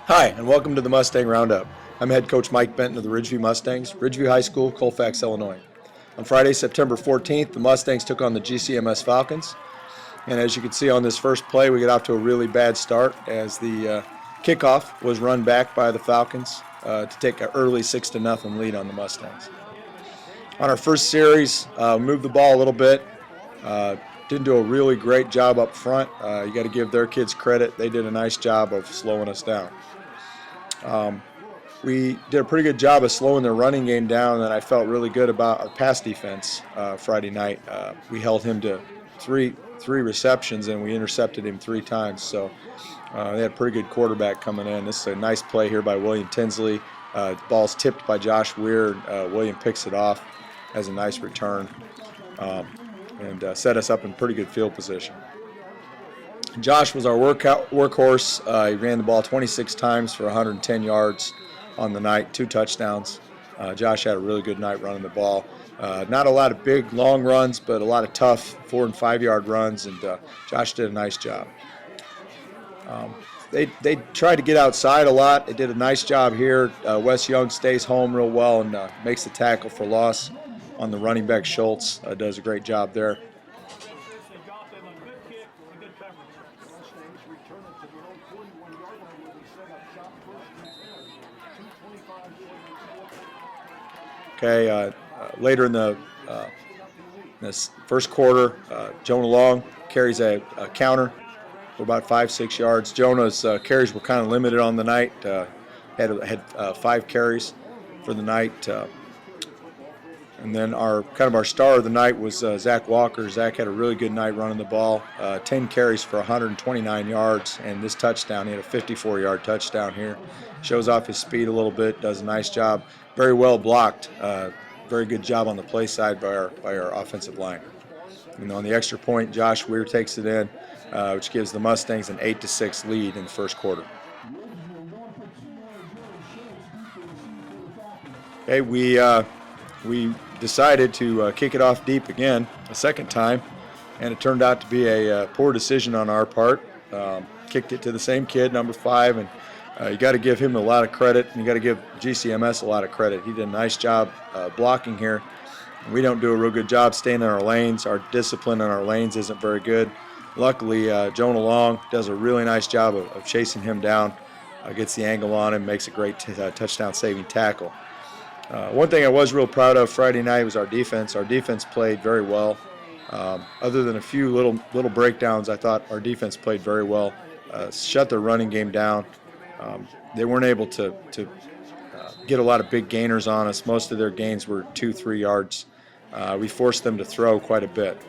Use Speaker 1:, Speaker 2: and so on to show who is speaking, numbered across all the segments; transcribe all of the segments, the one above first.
Speaker 1: Hi, and welcome to the Mustang Round Up. I'm head coach Mike Benton of the Ridgeview Mustangs, Ridgeview High School, Colfax, Illinois. On Friday, September 14th, the Mustangs took on the GCMS Falcons. And as you can see on this first play, we get off to a really bad start as the kickoff was run back by the Falcons to take an early 6-0 lead on the Mustangs. On our first series, moved the ball a little bit. Didn't do a really great job up front. You got to give their kids credit. They did a nice job of slowing us down. We did a pretty good job of slowing their running game down, and I felt really good about our pass defense Friday night. We held him to three receptions, and we intercepted him 3 times. So they had a pretty good quarterback coming in. This is a nice play here by William Tinsley. The ball's tipped by Josh Weir. William picks it off, has a nice return, and set us up in pretty good field position. Josh was our workhorse. He ran the ball 26 times for 110 yards on the night, 2 touchdowns. Josh had a really good night running the ball. Not a lot of big, long runs, but a lot of tough 4- and 5-yard runs, and Josh did a nice job. They tried to get outside a lot. They did a nice job here. Wes Young stays home real well and makes the tackle for loss on the running back. Schultz does a great job there. Okay, later in this first quarter, Jonah Long carries a counter for about 5-6 yards. Jonah's carries were kind of limited on the night. Had 5 carries for the night. And then our star of the night was Zach Walker. Zach had a really good night running the ball. 10 carries for 129 yards, and this touchdown, he had a 54-yard touchdown here. Shows off his speed a little bit, does a nice job. Very well blocked. Very good job on the play side by our offensive line. And on the extra point, Josh Weir takes it in, which gives the Mustangs an 8-6 lead in the first quarter. Okay, we decided to kick it off deep again a second time, and it turned out to be a poor decision on our part. Kicked it to the same kid, number 5, and you got to give him a lot of credit, and you got to give GCMS a lot of credit. He did a nice job blocking here. We don't do a real good job staying in our lanes. Our discipline in our lanes isn't very good. Luckily, Jonah Long does a really nice job of chasing him down, gets the angle on him, makes a great touchdown-saving tackle. One thing I was real proud of Friday night was our defense. Our defense played very well. Other than a few little breakdowns, I thought our defense played very well. Shut their running game down. They weren't able to get a lot of big gainers on us. Most of their gains were 2-3 yards. We forced them to throw quite a bit.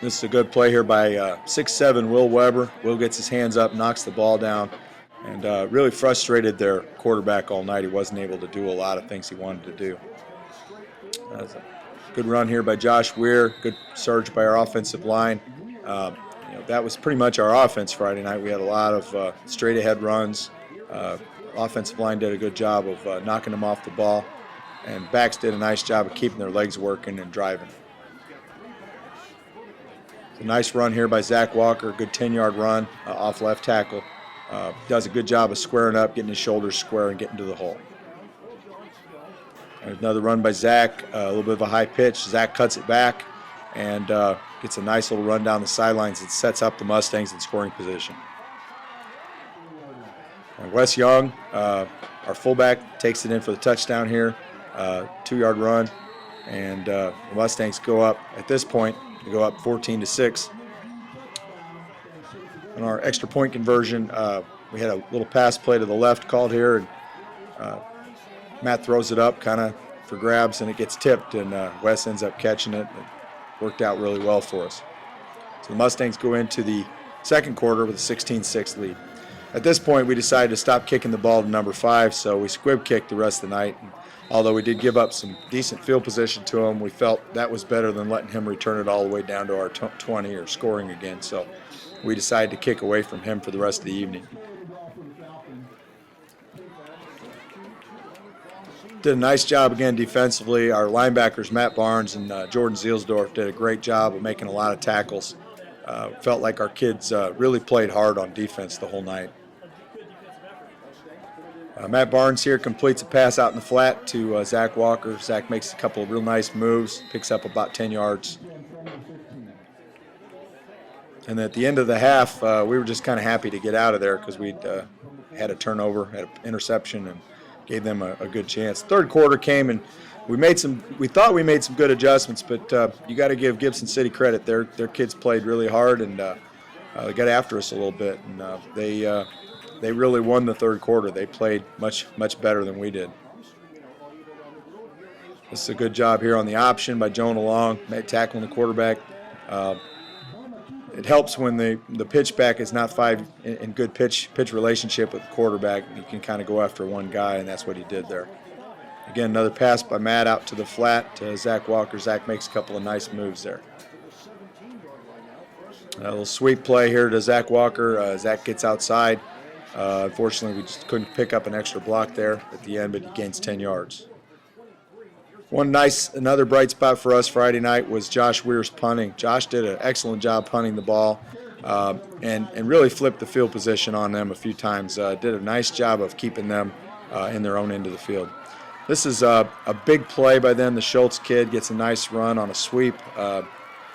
Speaker 1: This is a good play here by 6'7" Will Weber. Will gets his hands up, knocks the ball down, and really frustrated their quarterback all night. He wasn't able to do a lot of things he wanted to do. That's a good run here by Josh Weir. Good surge by our offensive line. That was pretty much our offense Friday night. We had a lot of straight-ahead runs. Offensive line did a good job of knocking them off the ball, and backs did a nice job of keeping their legs working and driving. It's a nice run here by Zach Walker, good 10-yard run off left tackle. Does a good job of squaring up, getting his shoulders square, and getting to the hole. There's another run by Zach, a little bit of a high pitch. Zach cuts it back and gets a nice little run down the sidelines and sets up the Mustangs in scoring position. And Wes Young, our fullback, takes it in for the touchdown here, 2-yard run, and the Mustangs go up, at this point, they go up 14-6. On our extra point conversion, we had a little pass play to the left called here, and Matt throws it up kind of for grabs, and it gets tipped, and Wes ends up catching it. It worked out really well for us. So the Mustangs go into the second quarter with a 16-6 lead. At this point, we decided to stop kicking the ball to number 5, so we squib kicked the rest of the night. And although we did give up some decent field position to him, we felt that was better than letting him return it all the way down to our 20 or scoring again. So we decided to kick away from him for the rest of the evening. Did a nice job again defensively. Our linebackers, Matt Barnes and Jordan Zielsdorf, did a great job of making a lot of tackles. Felt like our kids really played hard on defense the whole night. Matt Barnes here completes a pass out in the flat to Zach Walker. Zach makes a couple of real nice moves, picks up about 10 yards. And at the end of the half, we were just kind of happy to get out of there because we'd had a turnover, had an interception, and gave them a good chance. Third quarter came, and we thought we made some good adjustments, but you got to give Gibson City credit. Their kids played really hard, and they got after us a little bit, and they really won the third quarter. They played much better than we did. This is a good job here on the option by Jonah Long, tackling the quarterback. It helps when the pitch back is not in good pitch relationship with the quarterback. You can kind of go after one guy, and that's what he did there. Again, another pass by Matt out to the flat to Zach Walker. Zach makes a couple of nice moves there. A little sweep play here to Zach Walker. Zach gets outside. Unfortunately, we just couldn't pick up an extra block there at the end, but he gains 10 yards. Another bright spot for us Friday night was Josh Weir's punting. Josh did an excellent job punting the ball and really flipped the field position on them a few times. Did a nice job of keeping them in their own end of the field. This is a big play by them. The Schultz kid gets a nice run on a sweep.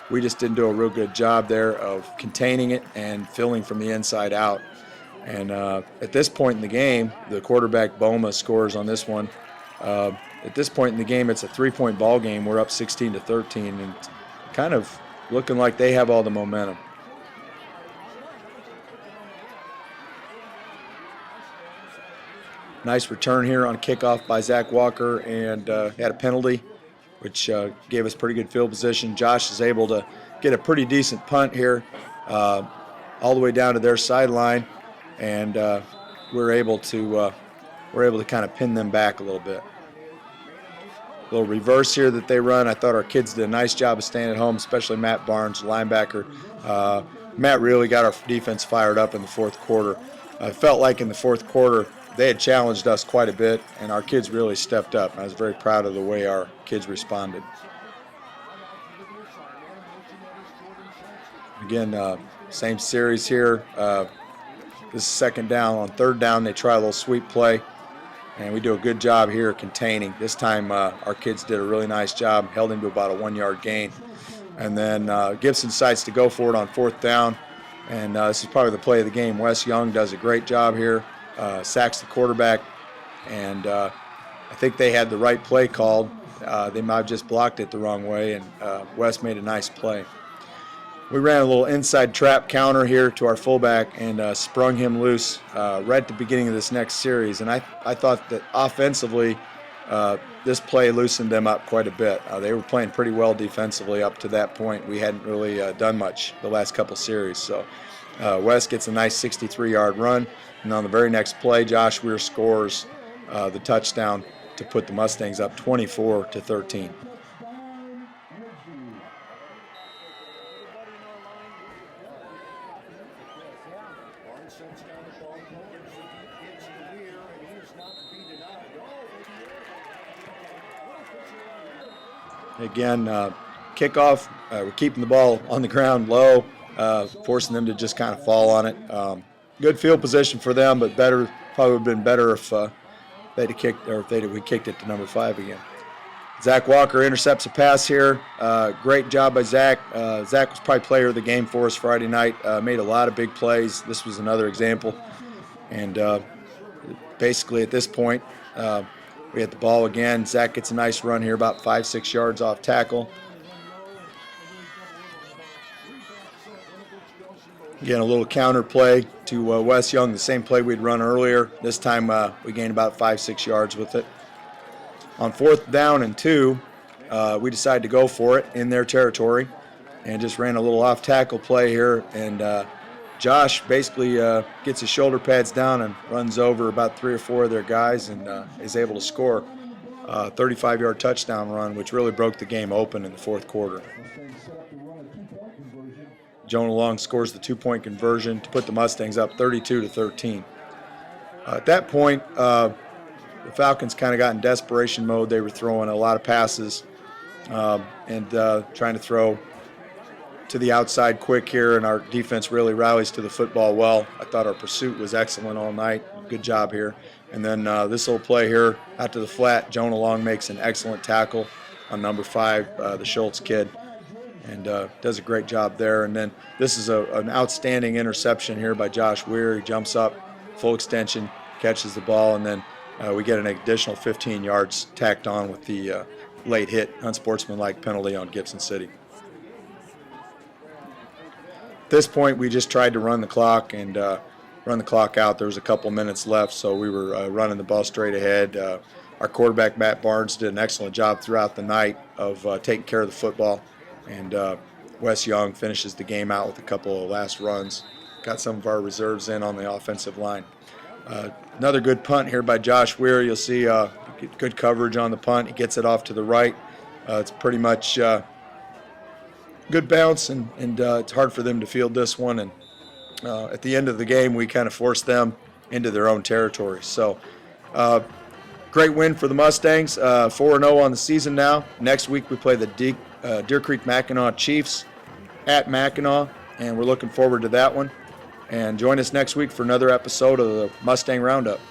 Speaker 1: We just didn't do a real good job there of containing it and filling from the inside out. And at this point in the game, the quarterback Boma scores on this one. At this point in the game, it's a 3-point ball game. We're up 16-13, and kind of looking like they have all the momentum. Nice return here on kickoff by Zach Walker, and had a penalty, which gave us pretty good field position. Josh is able to get a pretty decent punt here all the way down to their sideline, and we're able to kind of pin them back a little bit. Little reverse here that they run. I thought our kids did a nice job of staying at home, especially Matt Barnes, linebacker. Matt really got our defense fired up in the fourth quarter. I felt like in the fourth quarter they had challenged us quite a bit, and our kids really stepped up. I was very proud of the way our kids responded. Again, same series here. This is second down. On third down, they try a little sweep play. And we do a good job here containing. This time our kids did a really nice job, held him to about a 1-yard gain. And then Gibson decides to go for it on fourth down. And this is probably the play of the game. Wes Young does a great job here, sacks the quarterback. And I think they had the right play called. They might have just blocked it the wrong way, and Wes made a nice play. We ran a little inside trap counter here to our fullback and sprung him loose right at the beginning of this next series. And I thought that offensively, this play loosened them up quite a bit. They were playing pretty well defensively up to that point. We hadn't really done much the last couple series. So Wes gets a nice 63-yard run. And on the very next play, Josh Weir scores the touchdown to put the Mustangs up 24-13. Again, kickoff, we're keeping the ball on the ground low, forcing them to just kind of fall on it. Good field position for them, but probably would have been better if they'd have kicked, or if we kicked it to number 5 again. Zach Walker intercepts a pass here. Great job by Zach. Zach was probably player of the game for us Friday night. Made a lot of big plays. This was another example. And basically at this point, we had the ball again. Zach gets a nice run here, about 5-6 yards off tackle. Again, a little counter play to Wes Young, the same play we'd run earlier. This time we gained about 5-6 yards with it. On fourth down and 2, we decided to go for it in their territory and just ran a little off tackle play here. And Josh basically gets his shoulder pads down and runs over about 3 or 4 of their guys and is able to score a 35-yard touchdown run, which really broke the game open in the fourth quarter. Jonah Long scores the 2-point conversion to put the Mustangs up 32-13. At that point, the Falcons kind of got in desperation mode. They were throwing a lot of passes and trying to throw to the outside quick here, and our defense really rallies to the football well. I thought our pursuit was excellent all night. Good job here. And then this little play here out to the flat, Jonah Long makes an excellent tackle on number 5, the Schultz kid, and does a great job there. And then this is an outstanding interception here by Josh Weir. He jumps up, full extension, catches the ball, and then we get an additional 15 yards tacked on with the late hit, unsportsmanlike penalty on Gibson City. At this point, we just tried to run the clock and run the clock out. There was a couple minutes left, so we were running the ball straight ahead. Our quarterback, Matt Barnes, did an excellent job throughout the night of taking care of the football, and Wes Young finishes the game out with a couple of last runs. Got some of our reserves in on the offensive line. Another good punt here by Josh Weir. You'll see good coverage on the punt. He gets it off to the right. It's pretty much good bounce, and it's hard for them to field this one. And at the end of the game, we kind of forced them into their own territory. So great win for the Mustangs, 4-0 on the season now. Next week we play the Deer Creek Mackinac Chiefs at Mackinac, and we're looking forward to that one. And join us next week for another episode of the Mustang Roundup.